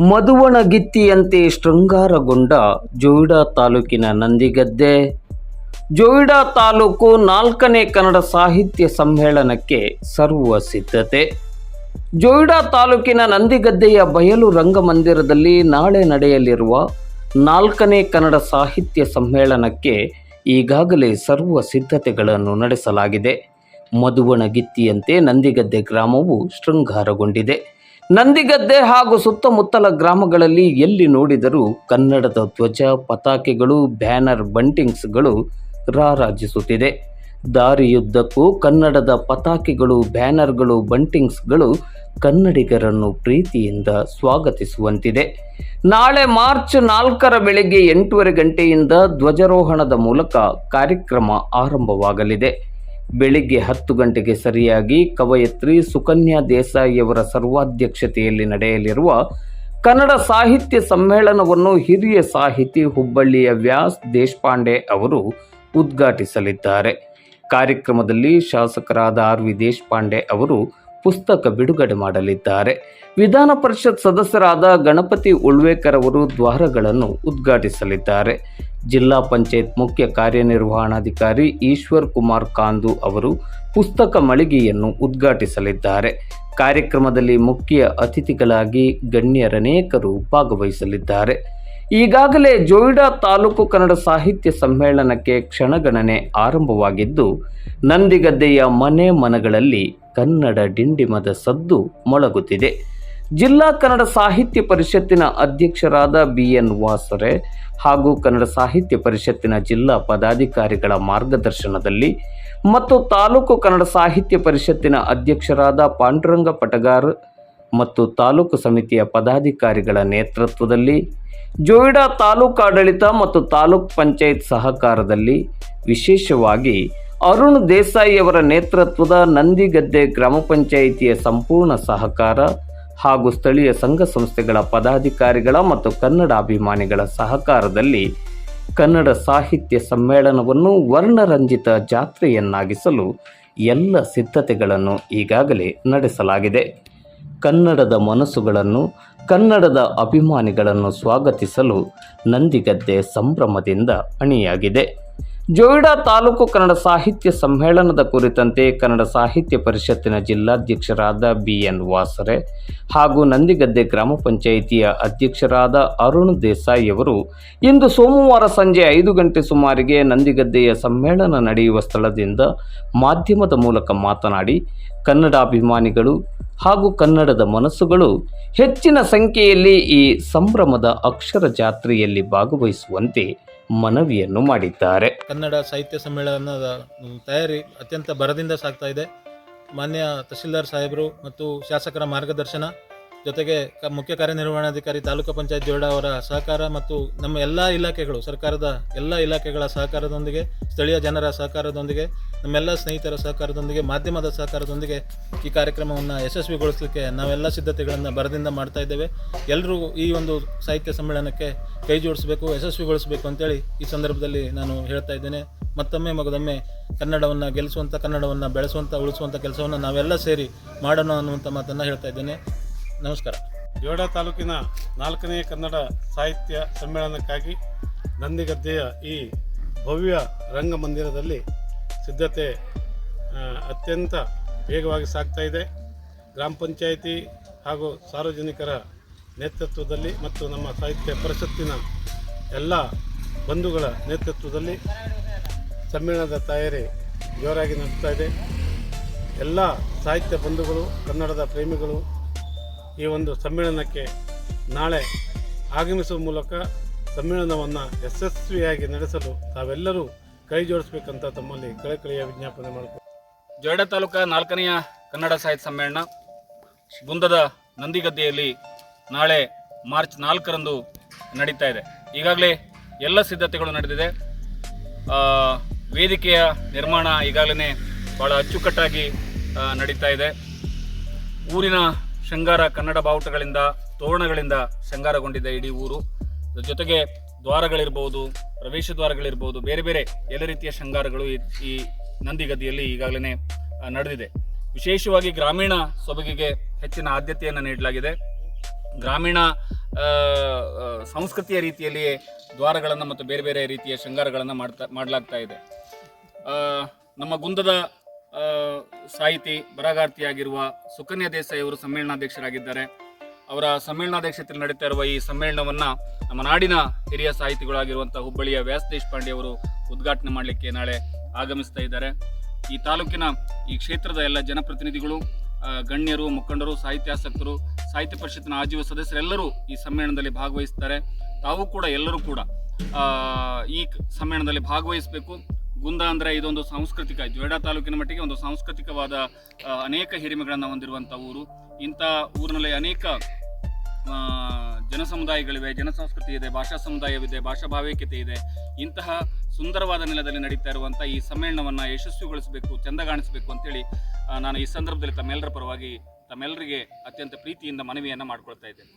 ಮಧುವಣಗಿತ್ತಿಯಂತೆ ಶೃಂಗಾರಗೊಂಡ ಜೋಯಿಡಾ ತಾಲೂಕಿನ ನಂದಿಗದ್ದೆ. ಜೋಯಿಡಾ ತಾಲೂಕು 4ನೇ ಕನ್ನಡ ಸಾಹಿತ್ಯ ಸಮ್ಮೇಳನಕ್ಕೆ ಸರ್ವ ಸಿದ್ಧತೆ. ಜೋಯಿಡಾ ತಾಲೂಕಿನ ನಂದಿಗದ್ದೆಯ ಬಯಲು ರಂಗಮಂದಿರದಲ್ಲಿ ನಾಳೆ ನಡೆಯಲಿರುವ 4ನೇ ಕನ್ನಡ ಸಾಹಿತ್ಯ ಸಮ್ಮೇಳನಕ್ಕೆ ಈಗಾಗಲೇ ಸರ್ವ ಸಿದ್ಧತೆಗಳನ್ನು ನಡೆಸಲಾಗಿದೆ. ಮಧುವಣಗಿತ್ತಿಯಂತೆ ನಂದಿಗದ್ದೆ ಗ್ರಾಮವು ಶೃಂಗಾರಗೊಂಡಿದೆ. ನಂದಿಗದ್ದೆ ಹಾಗೂ ಸುತ್ತಮುತ್ತಲ ಗ್ರಾಮಗಳಲ್ಲಿ ಎಲ್ಲಿ ನೋಡಿದರೂ ಕನ್ನಡದ ಧ್ವಜ, ಪತಾಕೆಗಳು, ಬ್ಯಾನರ್, ಬಂಟಿಂಗ್ಸ್ಗಳು ರಾರಾಜಿಸುತ್ತಿದೆ. ದಾರಿಯುದ್ದಕ್ಕೂ ಕನ್ನಡದ ಪತಾಕೆಗಳು, ಬ್ಯಾನರ್ಗಳು, ಬಂಟಿಂಗ್ಸ್ಗಳು ಕನ್ನಡಿಗರನ್ನು ಪ್ರೀತಿಯಿಂದ ಸ್ವಾಗತಿಸುವಂತಿದೆ. ನಾಳೆ ಮಾರ್ಚ್ 4ರ ಬೆಳಗ್ಗೆ 8:30 ಗಂಟೆಯಿಂದ ಧ್ವಜಾರೋಹಣದ ಮೂಲಕ ಕಾರ್ಯಕ್ರಮ ಆರಂಭವಾಗಲಿದೆ. ಬೆಳಿಗ್ಗೆ 10 ಗಂಟೆಗೆ ಸರಿಯಾಗಿ ಕವಯತ್ರಿ ಸುಕನ್ಯಾ ದೇಸಾಯಿಯವರ ಸರ್ವಾಧ್ಯಕ್ಷತೆಯಲ್ಲಿ ನಡೆಯಲಿರುವ ಕನ್ನಡ ಸಾಹಿತ್ಯ ಸಮ್ಮೇಳನವನ್ನು ಹಿರಿಯ ಸಾಹಿತಿ ಹುಬ್ಬಳ್ಳಿಯ ವ್ಯಾಸ್ ದೇಶಪಾಂಡೆ ಅವರು ಉದ್ಘಾಟಿಸಲಿದ್ದಾರೆ. ಕಾರ್ಯಕ್ರಮದಲ್ಲಿ ಶಾಸಕರಾದ ಆರ್.ವಿ. ದೇಶಪಾಂಡೆ ಅವರು ಪುಸ್ತಕ ಬಿಡುಗಡೆ ಮಾಡಲಿದ್ದಾರೆ. ವಿಧಾನ ಪರಿಷತ್ ಸದಸ್ಯರಾದ ಗಣಪತಿ ಉಳ್ವೇಕರ್ ಅವರು ದ್ವಾರಗಳನ್ನು ಉದ್ಘಾಟಿಸಲಿದ್ದಾರೆ. ಜಿಲ್ಲಾ ಪಂಚಾಯತ್ ಮುಖ್ಯ ಕಾರ್ಯನಿರ್ವಹಣಾಧಿಕಾರಿ ಈಶ್ವರ್ ಕುಮಾರ್ ಕಾಂದು ಅವರು ಪುಸ್ತಕ ಮಳಿಗೆಯನ್ನು ಉದ್ಘಾಟಿಸಲಿದ್ದಾರೆ. ಕಾರ್ಯಕ್ರಮದಲ್ಲಿ ಮುಖ್ಯ ಅತಿಥಿಗಳಾಗಿ ಗಣ್ಯರನೇಕರು ಭಾಗವಹಿಸಲಿದ್ದಾರೆ. ಈಗಾಗಲೇ ಜೋಯಿಡಾ ತಾಲೂಕು ಕನ್ನಡ ಸಾಹಿತ್ಯ ಸಮ್ಮೇಳನಕ್ಕೆ ಕ್ಷಣಗಣನೆ ಆರಂಭವಾಗಿದ್ದು, ನಂದಿಗದ್ದೆಯ ಮನೆ ಮನಗಳಲ್ಲಿ ಕನ್ನಡ ಡಿಂಡಿಮದ ಸದ್ದು ಮೊಳಗುತ್ತಿದೆ. ಜಿಲ್ಲಾ ಕನ್ನಡ ಸಾಹಿತ್ಯ ಪರಿಷತ್ತಿನ ಅಧ್ಯಕ್ಷರಾದ ಬಿ.ಎನ್. ವಾಸರೆ ಹಾಗೂ ಕನ್ನಡ ಸಾಹಿತ್ಯ ಪರಿಷತ್ತಿನ ಜಿಲ್ಲಾ ಪದಾಧಿಕಾರಿಗಳ ಮಾರ್ಗದರ್ಶನದಲ್ಲಿ ಮತ್ತು ತಾಲೂಕು ಕನ್ನಡ ಸಾಹಿತ್ಯ ಪರಿಷತ್ತಿನ ಅಧ್ಯಕ್ಷರಾದ ಪಾಂಡುರಂಗ ಪಟಗಾರ್ ಮತ್ತು ತಾಲೂಕು ಸಮಿತಿಯ ಪದಾಧಿಕಾರಿಗಳ ನೇತೃತ್ವದಲ್ಲಿ ಜೋಯಿಡಾ ತಾಲೂಕಾಡಳಿತ ಮತ್ತು ತಾಲೂಕ್ ಪಂಚಾಯತ್ ಸಹಕಾರದಲ್ಲಿ ವಿಶೇಷವಾಗಿ ಅರುಣ್ ದೇಸಾಯಿಯವರ ನೇತೃತ್ವದ ನಂದಿಗದ್ದೆ ಗ್ರಾಮ ಪಂಚಾಯಿತಿಯ ಸಂಪೂರ್ಣ ಸಹಕಾರ ಹಾಗೂ ಸ್ಥಳೀಯ ಸಂಘ ಸಂಸ್ಥೆಗಳ ಪದಾಧಿಕಾರಿಗಳ ಮತ್ತು ಕನ್ನಡಾಭಿಮಾನಿಗಳ ಸಹಕಾರದಲ್ಲಿ ಕನ್ನಡ ಸಾಹಿತ್ಯ ಸಮ್ಮೇಳನವನ್ನು ವರ್ಣರಂಜಿತ ಜಾತ್ರೆಯನ್ನಾಗಿಸಲು ಎಲ್ಲ ಸಿದ್ಧತೆಗಳನ್ನು ಈಗಾಗಲೇ ನಡೆಸಲಾಗಿದೆ. ಕನ್ನಡದ ಮನಸ್ಸುಗಳನ್ನು, ಕನ್ನಡದ ಅಭಿಮಾನಿಗಳನ್ನು ಸ್ವಾಗತಿಸಲು ನಂದಿಗದ್ದೆ ಸಂಭ್ರಮದಿಂದ ಅಣಿಯಾಗಿದೆ. ಜೋಯಿಡಾ ತಾಲೂಕು ಕನ್ನಡ ಸಾಹಿತ್ಯ ಸಮ್ಮೇಳನದ ಕುರಿತಂತೆ ಕನ್ನಡ ಸಾಹಿತ್ಯ ಪರಿಷತ್ತಿನ ಜಿಲ್ಲಾಧ್ಯಕ್ಷರಾದ ಬಿ.ಎನ್. ವಾಸರೆ ಹಾಗೂ ನಂದಿಗದ್ದೆ ಗ್ರಾಮ ಪಂಚಾಯಿತಿಯ ಅಧ್ಯಕ್ಷರಾದ ಅರುಣ್ ದೇಸಾಯಿಯವರು ಇಂದು ಸೋಮವಾರ ಸಂಜೆ 5 ಗಂಟೆ ಸುಮಾರಿಗೆ ನಂದಿಗದ್ದೆಯ ಸಮ್ಮೇಳನ ನಡೆಯುವ ಸ್ಥಳದಿಂದ ಮಾಧ್ಯಮದ ಮೂಲಕ ಮಾತನಾಡಿ, ಕನ್ನಡಾಭಿಮಾನಿಗಳು ಹಾಗೂ ಕನ್ನಡದ ಮನಸ್ಸುಗಳು ಹೆಚ್ಚಿನ ಸಂಖ್ಯೆಯಲ್ಲಿ ಈ ಸಂಭ್ರಮದ ಅಕ್ಷರ ಜಾತ್ರೆಯಲ್ಲಿ ಭಾಗವಹಿಸುವಂತೆ ಮನವಿಯನ್ನು ಮಾಡಿದ್ದಾರೆ. ಕನ್ನಡ ಸಾಹಿತ್ಯ ಸಮ್ಮೇಳನದ ತಯಾರಿ ಅತ್ಯಂತ ಭರದಿಂದ ಸಾಗ್ತಾ ಇದೆ. ಮಾನ್ಯ ತಹಶೀಲ್ದಾರ್ ಸಾಹೇಬರು ಮತ್ತು ಶಾಸಕರ ಮಾರ್ಗದರ್ಶನ ಜೊತೆಗೆ ಮುಖ್ಯ ಕಾರ್ಯನಿರ್ವಹಣಾಧಿಕಾರಿ ತಾಲೂಕು ಪಂಚಾಯತ್ ಜೋಯಿಡಾ ಅವರ ಸಹಕಾರ ಮತ್ತು ನಮ್ಮ ಎಲ್ಲ ಇಲಾಖೆಗಳು, ಸರ್ಕಾರದ ಎಲ್ಲ ಇಲಾಖೆಗಳ ಸಹಕಾರದೊಂದಿಗೆ, ಸ್ಥಳೀಯ ಜನರ ಸಹಕಾರದೊಂದಿಗೆ, ನಮ್ಮೆಲ್ಲ ಸ್ನೇಹಿತರ ಸಹಕಾರದೊಂದಿಗೆ, ಮಾಧ್ಯಮದ ಸಹಕಾರದೊಂದಿಗೆ ಈ ಕಾರ್ಯಕ್ರಮವನ್ನು ಯಶಸ್ವಿಗೊಳಿಸಲಿಕ್ಕೆ ನಾವೆಲ್ಲ ಸಿದ್ಧತೆಗಳನ್ನು ಭರದಿಂದ ಮಾಡ್ತಾ ಇದ್ದೇವೆ. ಎಲ್ಲರೂ ಈ ಒಂದು ಸಾಹಿತ್ಯ ಸಮ್ಮೇಳನಕ್ಕೆ ಕೈ ಜೋಡಿಸಬೇಕು, ಯಶಸ್ವಿಗೊಳಿಸಬೇಕು ಅಂತೇಳಿ ಈ ಸಂದರ್ಭದಲ್ಲಿ ನಾನು ಹೇಳ್ತಾ ಇದ್ದೇನೆ. ಮತ್ತೊಮ್ಮೆ ಮಗದೊಮ್ಮೆ ಕನ್ನಡವನ್ನು ಗೆಲ್ಲಿಸುವಂಥ, ಕನ್ನಡವನ್ನು ಬೆಳೆಸುವಂಥ, ಉಳಿಸುವಂಥ ಕೆಲಸವನ್ನು ನಾವೆಲ್ಲ ಸೇರಿ ಮಾಡೋಣ ಅನ್ನುವಂಥ ಮಾತನ್ನು ಹೇಳ್ತಾ ಇದ್ದೇನೆ. ನಮಸ್ಕಾರ. ಜೋಯಿಡಾ ತಾಲೂಕಿನ 4ನೇ ಕನ್ನಡ ಸಾಹಿತ್ಯ ಸಮ್ಮೇಳನಕ್ಕಾಗಿ ನಂದಿಗದ್ದೆಯ ಈ ಭವ್ಯ ರಂಗಮಂದಿರದಲ್ಲಿ ಸಿದ್ಧತೆ ಅತ್ಯಂತ ವೇಗವಾಗಿ ಸಾಗ್ತಾ ಇದೆ. ಗ್ರಾಮ ಪಂಚಾಯಿತಿ ಹಾಗೂ ಸಾರ್ವಜನಿಕರ ನೇತೃತ್ವದಲ್ಲಿ ಮತ್ತು ನಮ್ಮ ಸಾಹಿತ್ಯ ಪರಿಷತ್ತಿನ ಎಲ್ಲ ಬಂಧುಗಳ ನೇತೃತ್ವದಲ್ಲಿ ಸಮ್ಮೇಳನದ ತಯಾರಿ ಜೋರಾಗಿ ನಡೆಸ್ತಾ ಇದೆ. ಎಲ್ಲ ಸಾಹಿತ್ಯ ಬಂಧುಗಳು, ಕನ್ನಡದ ಪ್ರೇಮಿಗಳು ಈ ಒಂದು ಸಮ್ಮೇಳನಕ್ಕೆ ನಾಳೆ ಆಗಮಿಸುವ ಮೂಲಕ ಸಮ್ಮೇಳನವನ್ನು ಯಶಸ್ವಿಯಾಗಿ ನಡೆಸಲು ತಾವೆಲ್ಲರೂ ಕೈ ಜೋಡಿಸಬೇಕಂತ ತಮ್ಮಲ್ಲಿ ಕಳಕಳಿಯ ವಿಜ್ಞಾಪನೆ ಮಾಡಿಕೊಂಡು ಜೋಯಿಡಾ ತಾಲೂಕಾ 4ನೆಯ ಕನ್ನಡ ಸಾಹಿತ್ಯ ಸಮ್ಮೇಳನ ಗುಂದದ ನಂದಿಗದ್ದೆಯಲ್ಲಿ ನಾಳೆ ಮಾರ್ಚ್ 4ರಂದು ನಡೀತಾ ಇದೆ. ಈಗಾಗಲೇ ಎಲ್ಲ ಸಿದ್ಧತೆಗಳು ನಡೆದಿದೆ. ವೇದಿಕೆಯ ನಿರ್ಮಾಣ ಈಗಾಗಲೇ ಭಾಳ ಅಚ್ಚುಕಟ್ಟಾಗಿ ನಡೀತಾ ಇದೆ. ಊರಿನ ಶೃಂಗಾರ ಕನ್ನಡ ಬಾವುಟಗಳಿಂದ, ತೋರಣಗಳಿಂದ ಶೃಂಗಾರಗೊಂಡಿದೆ ಇಡೀ ಊರು. ಜೊತೆಗೆ ದ್ವಾರಗಳಿರ್ಬೋದು, ಪ್ರವೇಶ ದ್ವಾರಗಳಿರ್ಬೋದು, ಬೇರೆ ಬೇರೆ ಎಲ್ಲ ರೀತಿಯ ಶೃಂಗಾರಗಳು ಈ ನಂದಿಗದ್ದೆಯಲ್ಲಿ ಈಗಾಗಲೇ ನಡೆದಿದೆ. ವಿಶೇಷವಾಗಿ ಗ್ರಾಮೀಣ ಸೊಬಗಿಗೆ ಹೆಚ್ಚಿನ ಆದ್ಯತೆಯನ್ನು ನೀಡಲಾಗಿದೆ. ಗ್ರಾಮೀಣ ಸಂಸ್ಕೃತಿಯ ರೀತಿಯಲ್ಲಿಯೇ ದ್ವಾರಗಳನ್ನು ಮತ್ತು ಬೇರೆ ಬೇರೆ ರೀತಿಯ ಶೃಂಗಾರಗಳನ್ನು ಮಾಡಲಾಗ್ತಾ ಇದೆ. ನಮ್ಮ ಗುಂದದ ಸಾಹಿತಿ ಬರಹಗಾರ್ತಿಯಾಗಿರುವ ಸುಕನ್ಯಾ ದೇಸಾಯಿ ಅವರು ಸಮ್ಮೇಳನಾಧ್ಯಕ್ಷರಾಗಿದ್ದಾರೆ. ಅವರ ಸಮ್ಮೇಳನಾಧ್ಯಕ್ಷತೆಯಲ್ಲಿ ನಡೀತಾ ಇರುವ ಈ ಸಮ್ಮೇಳನವನ್ನು ನಮ್ಮ ನಾಡಿನ ಹಿರಿಯ ಸಾಹಿತಿಗಳಾಗಿರುವಂಥ ಹುಬ್ಬಳ್ಳಿಯ ವ್ಯಾಸ ದೇಶಪಾಂಡೆ ಅವರು ಉದ್ಘಾಟನೆ ಮಾಡಲಿಕ್ಕೆ ನಾಳೆ ಆಗಮಿಸ್ತಾ ಇದ್ದಾರೆ. ಈ ತಾಲೂಕಿನ ಈ ಕ್ಷೇತ್ರದ ಎಲ್ಲ ಜನಪ್ರತಿನಿಧಿಗಳು, ಗಣ್ಯರು, ಮುಖಂಡರು, ಸಾಹಿತ್ಯಾಸಕ್ತರು, ಸಾಹಿತ್ಯ ಪರಿಷತ್ತಿನ ಆಜೀವ ಸದಸ್ಯರೆಲ್ಲರೂ ಈ ಸಮ್ಮೇಳನದಲ್ಲಿ ಭಾಗವಹಿಸ್ತಾರೆ. ತಾವು ಕೂಡ ಎಲ್ಲರೂ ಕೂಡ ಈ ಸಮ್ಮೇಳನದಲ್ಲಿ ಭಾಗವಹಿಸಬೇಕು. ಗುಂದ ಅಂದರೆ ಇದೊಂದು ಸಾಂಸ್ಕೃತಿಕ, ಜೊಯ್ಡಾ ತಾಲೂಕಿನ ಮಟ್ಟಿಗೆ ಒಂದು ಸಾಂಸ್ಕೃತಿಕವಾದ ಅನೇಕ ಹಿರಿಮೆಗಳನ್ನು ಹೊಂದಿರುವಂಥ ಊರು. ಇಂಥ ಊರಿನಲ್ಲಿ ಅನೇಕ ಜನಸಮುದಾಯಗಳಿವೆ, ಜನಸಂಸ್ಕೃತಿ ಇದೆ, ಭಾಷಾ ಸಮುದಾಯವಿದೆ, ಭಾಷಾ ಭಾವೈಕ್ಯತೆ ಇದೆ. ಇಂತಹ ಸುಂದರವಾದ ನೆಲದಲ್ಲಿ ನಡೀತಾ ಇರುವಂಥ ಈ ಸಮ್ಮೇಳನವನ್ನು ಯಶಸ್ವಿಗೊಳಿಸಬೇಕು, ಚೆಂದಗಾಣಿಸಬೇಕು ಅಂತೇಳಿ ನಾನು ಈ ಸಂದರ್ಭದಲ್ಲಿ ತಮ್ಮೆಲ್ಲರ ಪರವಾಗಿ ತಮ್ಮೆಲ್ಲರಿಗೆ ಅತ್ಯಂತ ಪ್ರೀತಿಯಿಂದ ಮನವಿಯನ್ನು ಮಾಡಿಕೊಳ್ತಾ ಇದ್ದೇನೆ.